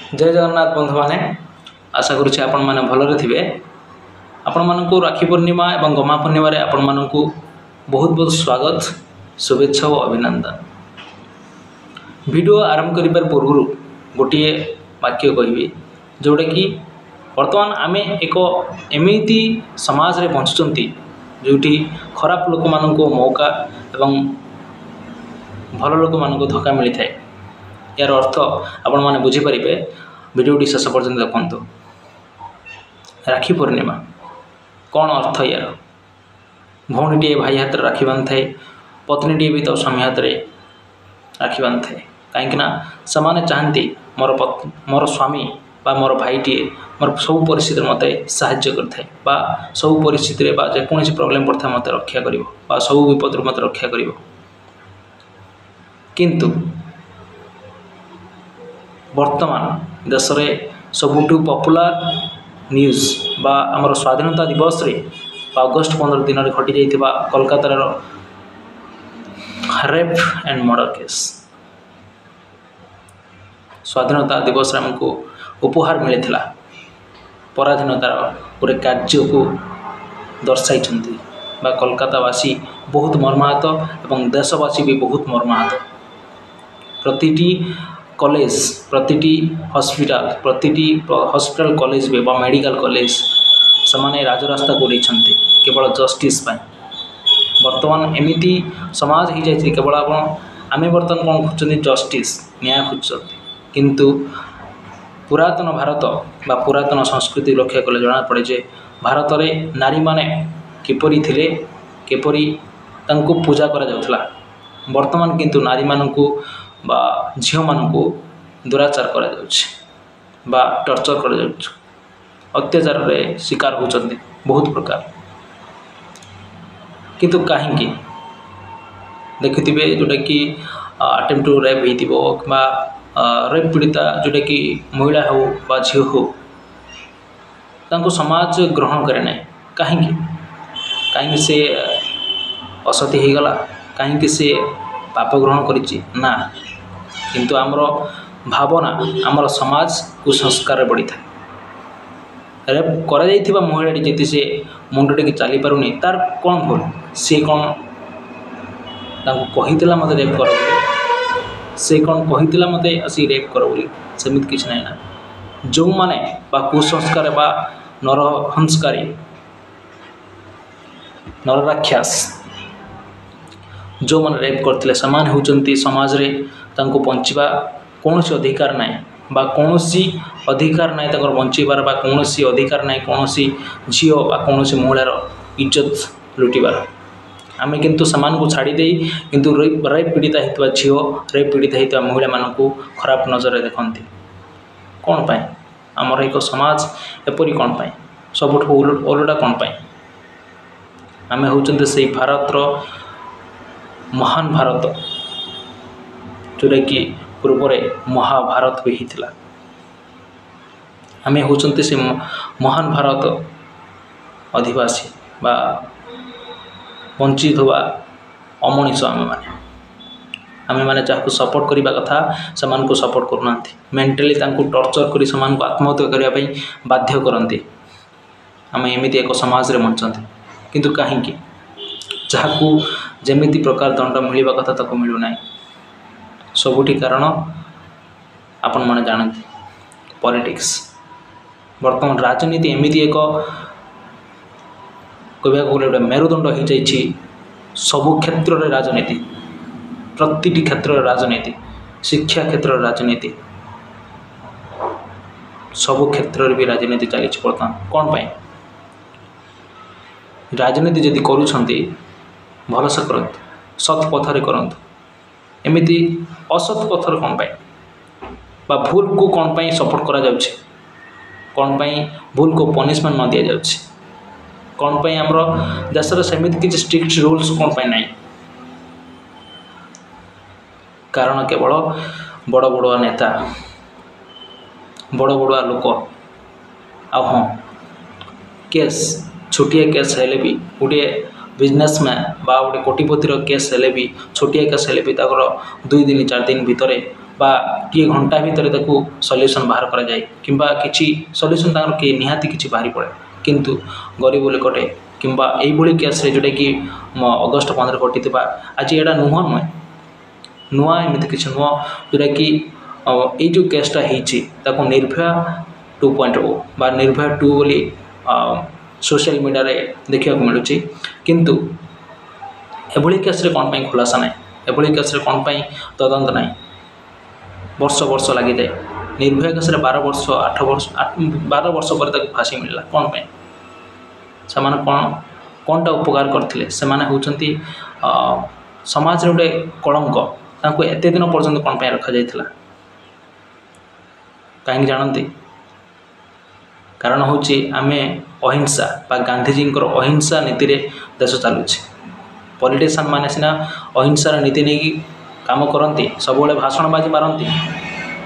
जय जगन्नाथ बंधु मैंने आशा करुच्छे आपण मैंने भलरे थे। आपण मानकु राखी पूर्णिमा एवं गमा पूर्णिमा आपण मानकु बहुत बहुत स्वागत शुभेच्छा और अभिनंदन। वीडियो आरंभ करिबार पूर्व गोटे वाक्य कहबी जोटा कि वर्तमान आमे एक एमिति समाज रे बंचुचंती जोटी खराब लोक मानकु मौका एवं भल लोक मानकु धक्का मिली थाए। यार अर्थ आपण माने बुझी परिबे वीडियोटी शेष पर्यंत देखंतु। राखी पूर्णिमा कौन अर्थ यार? भौणीटे भाई हाथ राखी बांध थाए, पत्नीटे भी तो स्वामी हाथ में राखी बांध थाए। कहीं से चाहती मोर स्वामी बा मोर भाईटे मोर सब परिस्थिति मत साहाय्य करए बा सब परिस्थिति जेकोसी प्रोब्लेम पड़ता मत रक्षा कर सब विपद मत रक्षा कर। किंतु वर्तमान देश में सबुठु पॉपुलर न्यूज बा आमर स्वाधीनता दिवस रे अगस्ट 15 दिन में घटी जाइथिबा Kolkata rape and murder case. स्वाधीनता दिवस आमको उपहार मिलता पराधीनतार गोटे कार्य को दर्शाई बा कोलकातावासी बहुत मर्माहत एवं देशवासी भी बहुत मर्माहत। प्रतिटी कॉलेज प्रतिटी हॉस्पिटल कॉलेज बा मेडिकल कॉलेज से राजरास्ता को केवल जस्टिस पाए। वर्तमान एमिति समाज हो जाए केवल आम बर्तमान कौन खोजते जस्टिस न्याय खोजते। किंतु पुरातन भारत बा पुरातन संस्कृति लक्ष्य कले जना पड़े जे भारत में नारी माने किपरि थिले किपरि तांको पूजा करा जाउथला। वर्तमान किंतु नारी मानकु बा झियो मानकु दुराचार करा जाउछ बा टर्चर करा जाउछ, अत्याचार रे शिकार होचंदी बहुत प्रकार। किंतु कहीं देखिथिबे जोटा कि अटेम्प्ट टू रेप होइतिबो बा रेप पीड़िता जोटा कि महिला हो बा झियो हो तांको समाज ग्रहण करे ना। कहीं से असती हो गला, कहीं से पाप ग्रहण करिछि ना। किंतु आमर भावना आमर समाज कुसंस्कार बढ़ी था। रेप करा जाइथिबा महिला जति से मुंडटे की चली पारुनी तार कौन भूल? सी कौन तांको कहितला मते रेप कर, से कौन कहितला मते असी रेप कर बोली? सेमित किछ नै ना। जो माने बा कुसंस्कार बा नरहंसकारी नरराक्षस जो मैंने रेप करते समान होचंती समाज रे तांको बंचिबा कौन अधिकार ना बा कौन अधिकार ना तक बंचार बा कौन अधिकार ना कौन झील बा कौन महिलार इज्जत लुटिबार। आम किंतु समान को छाड़ी दे किंतु रेप पीड़िता होता झील रेप पीड़िता होता महिला मानू खराब नजर देखती। कौन पाए आमर एक समाज एपरी कौन पाए सबुठ ओलटा कौन पाए? आम होचंते से भारतर महान भारत जोटा कि पूर्व महाभारत भी होता। आम होचंते से महान भारत अधिवासी बा वंचित हुआ अमनीष आम माने जहाँ सपोर्ट करने कथा से सपोर्ट करना मेंटली टर्चर कर आत्महत्या करने बाध्य करती। आम एमती एक समाज रे बंचते किंतु कहीं जहाँ को जमीती प्रकार दंड मिलवा कथा ताको मिलूना। सबुठी कारण आपण माने जानते पॉलिटिक्स। वर्तमान राजनीति एमती एक कहवा गले मेरुदंड हो जाइए सबु क्षेत्र में राजनीति, प्रतिटी क्षेत्र राजनीति, शिक्षा क्षेत्र राजनीति, सबु क्षेत्र भी राजनीति चली बर्तमान। कौन पाए राजनीति जदि करूछंती भलसे करंतु, सत पथरे करंतु। एमिति असत पथर कौन पाए बा भूल को कौन पाए सपोर्ट करा जाउछि? कौन पाए भूल को पनिशमेंट न दिया जाउछि? कौन पाए हमर देश रे समिति किछ स्ट्रिक्ट रूल्स कौन पाए नाही? कारण केवल बड़ बड़ नेता बड़ बड़ लोक आ हाँ केस छोटिया केस हेले भी गोटे बिजनेसमैन बा गोटे कोटिपतिर केस हेले भी छोटिया केस हेले भी 2 दिन 4 दिन भितर बा टी घंटा भितर सल्यूशन बाहर करा जाए किंबा किसी सल्यूशन कि निहाती किसी बाहरी पड़े किंतु गरीब लोकटे किंबा यही केस जोटा कि अगस्ट 15 घटी आज यहाँ नुह नुआ एमती किसी नुह जोटा कि ये जो केसटा हो निर्भया 2.0 बा निर्भया 2 बोली सोशल मीडिया रे देखा मिलूँ किंतु एभली केस कौन पाई खुलासा ना एभली केस कौन पाई तदंत ना वर्ष वर्ष लगी जाए निर्भया केस 12 वर्ष 8 वर्ष 12 वर्ष पर फांसी मिलला कौन पाई से कौनटा उपकार करते से होती समाज गोटे कलंक तांको एते दिन पर्यंत कौन पाई रखा जाइथिला कहीं जानते कारण हूँ आम अहिंसा बा गांधीजी अहिंसा नीति रे देश चलुचे पॉलिटिशियन माने सिना अहिंसार नीति नहीं काम करती सब भाषण बाजी मारती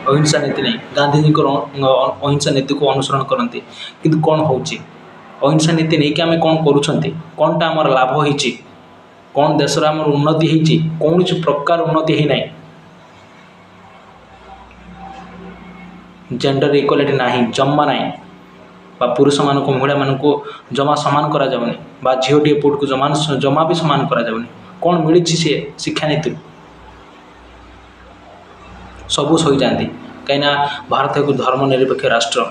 अहिंसा नीति नहीं गांधीजी अहिंसा नीति को अनुसरण करती किंतु कौन हो अहिंसा नीति नहीं कि आम कौन कौनटा आमर लाभ होती कौन देशर आम उन्नति होती कौन प्रकार उन्नति है ना जेंडर इक्वालिटी नहीं जमा ना बा पुरुष मान को महिला मान को जमा सामान करा जाउनी बा झीओटी पुट को जमा भी सामान करा जाउनी कौन मिली सी शिक्षा नीति सबू सही जाती कहीं भारत एक धर्मनिरपेक्ष राष्ट्र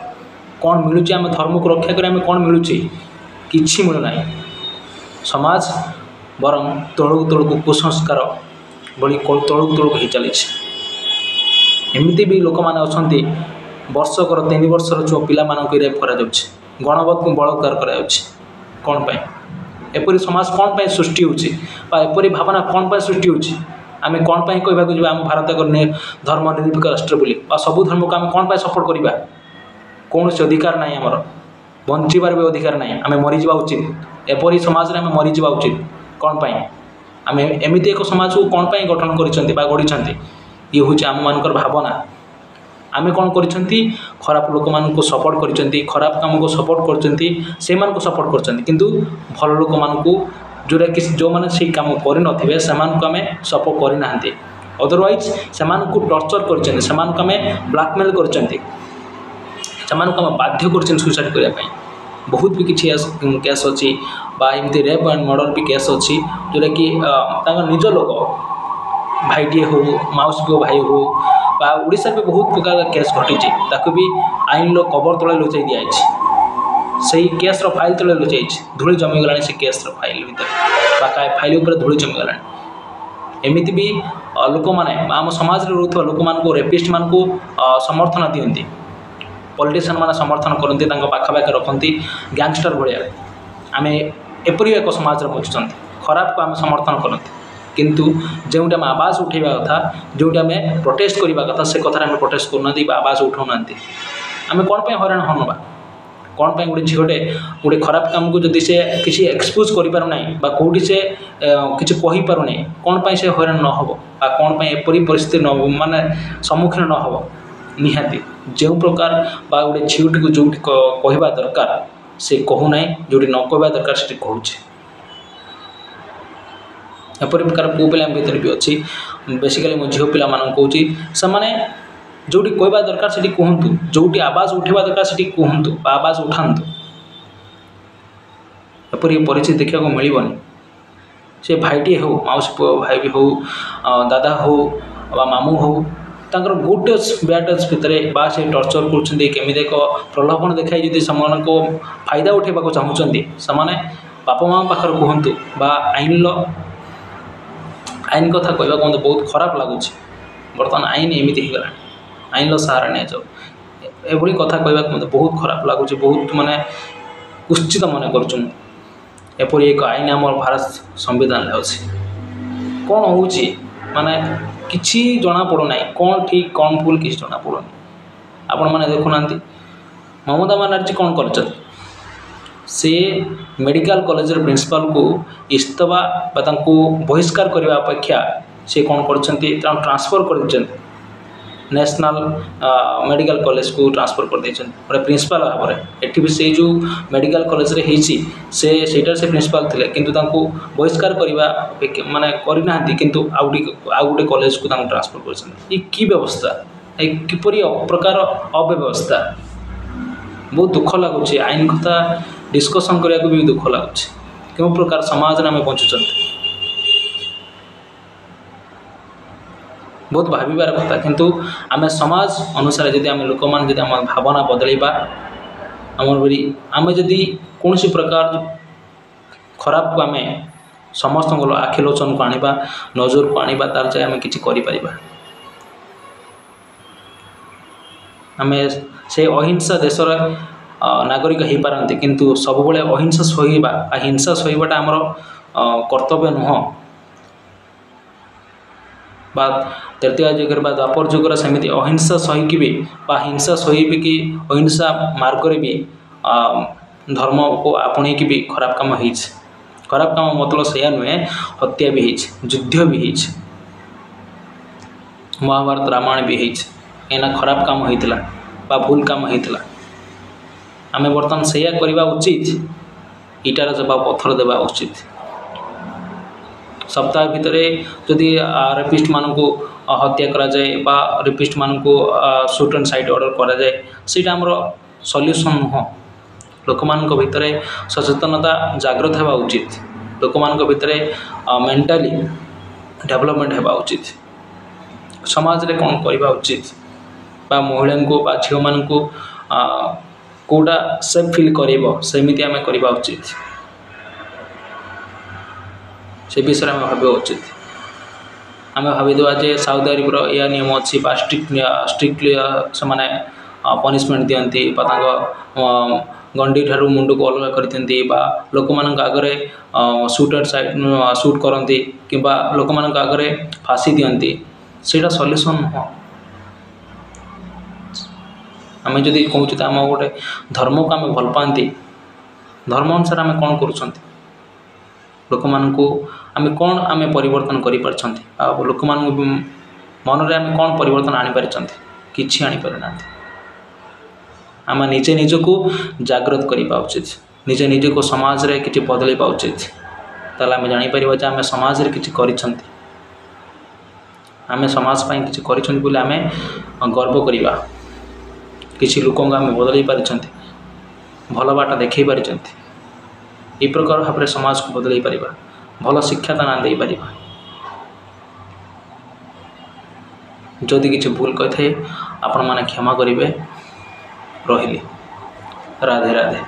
कौन मिलूँ आम धर्म को रक्षा करें कौन मिलूँ कि मिलूना समाज बरं तौक तौक कुसंस्कार भली तौक तौक हो चली एमती भी लोक मैंने अच्छा वर्षकर 3 वर्षर छुआ पिला रेप करा गणवत को बलात्कार करा कौन पाई एपरी समाज कौन पाई सृष्टि होपरी भावना कौन पाई सृष्टि हो आम कौन पाई कहवाक जी आम भारत एक धर्मनिरपेक्ष राष्ट्र बोली सबू धर्म को आम कौन पाई सपोर्ट करवा कौन से अधिकार ना आमर बंचार भी अधिकार ना आम मरीजा उचित एपरी समाज में आम मरीजा उचित कौन पाई आम एमती एक समाज को कौन पाई गठन कर ये हूँ आम मान भावना आमे कौन करिसेंती खराब लोक मान को सपोर्ट करिसेंती खराब काम को सपोर्ट करचंती से मान को सपोर्ट करचंती किंतु भल लोक मान को जोरा कि जो माने से काम करि नथिबे से मान को आमे सपोर्ट करि नाहंती अदरवाइज से मान को टॉर्चर करचंती से मान को आमे ब्लैकमेल करचंती से मान को आमे बाध्य करचंती सुसाइड करिया पई बहुत भी किछि केस अछि बा एमती रेप एंड मर्डर भी केस अछि जोरा कि तांगा निज लोक भाईटी हो माउस को भाई हो बा ओडिशा भी बहुत प्रकार केस घटी ताकू भी आईन लो कबर तले लुचाई दिया से केस फाइल तले लुचाई धूली जमी गला से केस फाइल भर बा फाइल उपर धूली जमी गला एमती भी लोक मैंने आम समाज में रोक लोक मान को रेपिस्ट मान को समर्थन दिखती पॉलिटिशियन मैंने समर्थन करती पाखापाखि रखती गैंगस्टर भाया आम एपरी एक समाज में बचुं खराब को आम समर्थन करती किंतु जोटा आम आवाज उठेवा कथा जोटा आम प्रोटेस्ट करवा कथा से कथार आम प्रोटेस्ट करना आवाज उठाऊना आम कौन पे हराण हनवा कौन पे गोटे झीटे गोटे खराब काम को जदि से किसी एक्सपोज करें कौटी से किसी कहीपरूना कौन पे से हराण न हो कौन पे एपरी परिस्थिति न माने सम्मुखीन न हो निहाती जो प्रकार बा गोटे झीटी को जो कहवा दरकार से कहूना जोटी न कहवा दरकार से कहूँ एपरी प्रकार पु पिला भर भी अच्छी बेसिकली मो झील पिला कहूँ से जोटी कहवा दरकार से कहतु जोटी आवाज उठा दरकार से कहतु आवाज उठातु एपरी परिस्थिति देखा मिलनी से भाईटी हो माउसी पु भाई भी हो दादा हो मामू हो तांकर गुड टच बैड टच भितर बा से टर्चर करमी एक प्रलोभन देखाई जब से फायदा उठेबा चाहूँगी से बापा माँ पाखर कहतु बा आईन कथा कहवा मत बहुत खराब लगुच बर्तमान आईन एमती हो गला आईन सहारा नहीं जाओ एभली कथा कहवा मत बहुत खराब लगुच बहुत माने कुश्चित मन करपरी एक आईन आम भारत संविधान अच्छे कौन हो माने किसी जना पड़ूना कौन ठीक कौन भूल किसी जना पड़ूनी आपण मैंने देखुना ममता बनर्जी कौन कर से मेडिकल कॉलेज प्रिंसिपल को इस्तफा बहिष्कार करने अपेक्षा से कौन कर ट्रांसफर कर ନ୍ୟାସନାଲ୍ ମେଡ଼ିକାଲ କଲେଜକୁ ଟ୍ରାନ୍ସଫର୍ କରିଦେଇଛନ୍ତି ଗୋଟେ ପ୍ରିନ୍ସିପାଲ୍ ଭାବରେ। ଏଠି ବି ସେଇ ଯେଉଁ ମେଡ଼ିକାଲ କଲେଜରେ ହେଇଛି ସେଇଟାରେ ସେ ପ୍ରିନ୍ସିପାଲ୍ ଥିଲେ, କିନ୍ତୁ ତାଙ୍କୁ ବହିଷ୍କାର କରିବା ମାନେ କରିନାହାନ୍ତି, କିନ୍ତୁ ଆଉ ଗୋଟେ କଲେଜକୁ ତାଙ୍କୁ ଟ୍ରାନ୍ସଫର୍ କରିଛନ୍ତି। ଏ କି ବ୍ୟବସ୍ଥା, ଏ କିପରି ପ୍ରକାର ଅବ୍ୟବସ୍ଥା। ବହୁତ ଦୁଃଖ ଲାଗୁଛି, ଆଇନ କଥା ଡିସ୍କସନ୍ କରିବାକୁ ବି ଦୁଃଖ ଲାଗୁଛି। କେଉଁ ପ୍ରକାର ସମାଜରେ ଆମେ ବଞ୍ଚୁଛନ୍ତି, ବହୁତ ଭାବିବାର କଥା। କିନ୍ତୁ ଆମେ ସମାଜ ଅନୁସାରେ ଯଦି ଆମେ ଲୋକମାନେ ଯଦି ଆମ ଭାବନା ବଦଳାଇବା, ଆମେ ଯଦି କୌଣସି ପ୍ରକାର ଖରାପକୁ ଆମେ ସମସ୍ତଙ୍କର ଆଖି ଲୋଚନକୁ ଆଣିବା, ନଜରକୁ ଆଣିବା, ତାର ଯାଇ ଆମେ କିଛି କରିପାରିବା। ଆମେ ସେ ଅହିଂସା ଦେଶର ନାଗରିକ ହେଇପାରନ୍ତି, କିନ୍ତୁ ସବୁବେଳେ ଅହିଂସା ସହିବା ବା ହିଂସା ସହିବାଟା ଆମର କର୍ତ୍ତବ୍ୟ ନୁହଁ। ବା ତୃତୀୟ ଯୁଗରେ ବା ଦ୍ୱାପର ଯୁଗରେ ସେମିତି ଅହିଂସା ସହିକି ବି ବା ହିଂସା ସହିବି କି ଅହିଂସା ମାର୍ଗରେ ବି ଧର୍ମକୁ ଆପଣେଇକି ବି ଖରାପ କାମ ହେଇଛି। ଖରାପ କାମ ମତଲବ ସେଇଆ ନୁହେଁ, ହତ୍ୟା ବି ହେଇଛି, ଯୁଦ୍ଧ ବି ହେଇଛି, ମହାଭାରତ ରାମାୟଣ ବି ହେଇଛି। ଏଇନା ଖରାପ କାମ ହେଇଥିଲା ବା ଭୁଲ କାମ ହେଇଥିଲା। ଆମେ ବର୍ତ୍ତମାନ ସେଇଆ କରିବା ଉଚିତ, ଇଟାର ଜବାବ ପଥର ଦେବା ଉଚିତ। ସପ୍ତାହ ଭିତରେ ଯଦି ରେପିଷ୍ଟମାନଙ୍କୁ ହତ୍ୟା କରାଯାଏ ବା ରେପିଷ୍ଟମାନଙ୍କୁ ସୁଟ୍ ଆଣ୍ଡ ସାଇଟ୍ ଅର୍ଡ଼ର କରାଯାଏ, ସେଇଟା ଆମର ସଲ୍ୟୁସନ୍ ନୁହଁ। ଲୋକମାନଙ୍କ ଭିତରେ ସଚେତନତା ଜାଗ୍ରତ ହେବା ଉଚିତ, ଲୋକମାନଙ୍କ ଭିତରେ ମେଣ୍ଟାଲି ଡେଭଲପମେଣ୍ଟ ହେବା ଉଚିତ। ସମାଜରେ କ'ଣ କରିବା ଉଚିତ ବା ମହିଳାଙ୍କୁ ବା ଝିଅମାନଙ୍କୁ କେଉଁଟା ସେଫ୍ ଫିଲ୍ କରିବ ସେମିତି ଆମେ କରିବା ଉଚିତ, ସେ ବିଷୟରେ ଆମେ ଭାବିବା ଉଚିତ। ଆମେ ଭାବିଦେବା ଯେ ସାଉଦି ଆରବର ଏହା ନିୟମ ଅଛି ବା ଷ୍ଟ୍ରିକ୍ଟଲି ସେମାନେ ପନିସମେଣ୍ଟ ଦିଅନ୍ତି ବା ତାଙ୍କ ଗଣ୍ଡିଠାରୁ ମୁଣ୍ଡକୁ ଅଲଗା କରିଦିଅନ୍ତି ବା ଲୋକମାନଙ୍କ ଆଗରେ ସୁଟ୍ କରନ୍ତି କିମ୍ବା ଲୋକମାନଙ୍କ ଆଗରେ ଫାଶୀ ଦିଅନ୍ତି। ସେଇଟା ସଲ୍ୟୁସନ୍ ନୁହଁ। ଆମେ ଯଦି କହୁଛୁ ତ ଆମ ଗୋଟେ ଧର୍ମକୁ ଆମେ ଭଲ ପାଆନ୍ତି, ଧର୍ମ ଅନୁସାରେ ଆମେ କ'ଣ କରୁଛନ୍ତି, ଲୋକମାନଙ୍କୁ ଆମେ ପରିବର୍ତ୍ତନ କରିପାରିଛନ୍ତି, ଆଉ ଲୋକମାନଙ୍କ ମନରେ ଆମେ କ'ଣ ପରିବର୍ତ୍ତନ ଆଣିପାରିଛନ୍ତି? କିଛି ଆଣିପାରିନାହାନ୍ତି। ଆମେ ନିଜକୁ ଜାଗ୍ରତ କରିବା ଉଚିତ, ନିଜକୁ ସମାଜରେ କିଛି ବଦଳାଇବା ଉଚିତ। ତାହେଲେ ଆମେ ଜାଣିପାରିବା ଯେ ଆମେ ସମାଜରେ କିଛି କରିଛନ୍ତି, ଆମେ ସମାଜ ପାଇଁ କିଛି କରିଛନ୍ତି ବୋଲି ଆମେ ଗର୍ବ କରିବା। କିଛି ଲୋକଙ୍କୁ ଆମେ ବଦଳାଇ ପାରିଛନ୍ତି, ଭଲ ବାଟ ଦେଖାଇ ପାରିଛନ୍ତି। ଏହି ପ୍ରକାର ଭାବରେ ସମାଜକୁ ବଦଳାଇ ପାରିବା, ଭଲ ଶିକ୍ଷାଦାନ ଦେଇପାରିବା। ଯଦି କିଛି ଭୁଲ କହିଥାଏ ଆପଣମାନେ କ୍ଷମା କରିବେ। ରହିଲି। ରାଧେ ରାଧେ।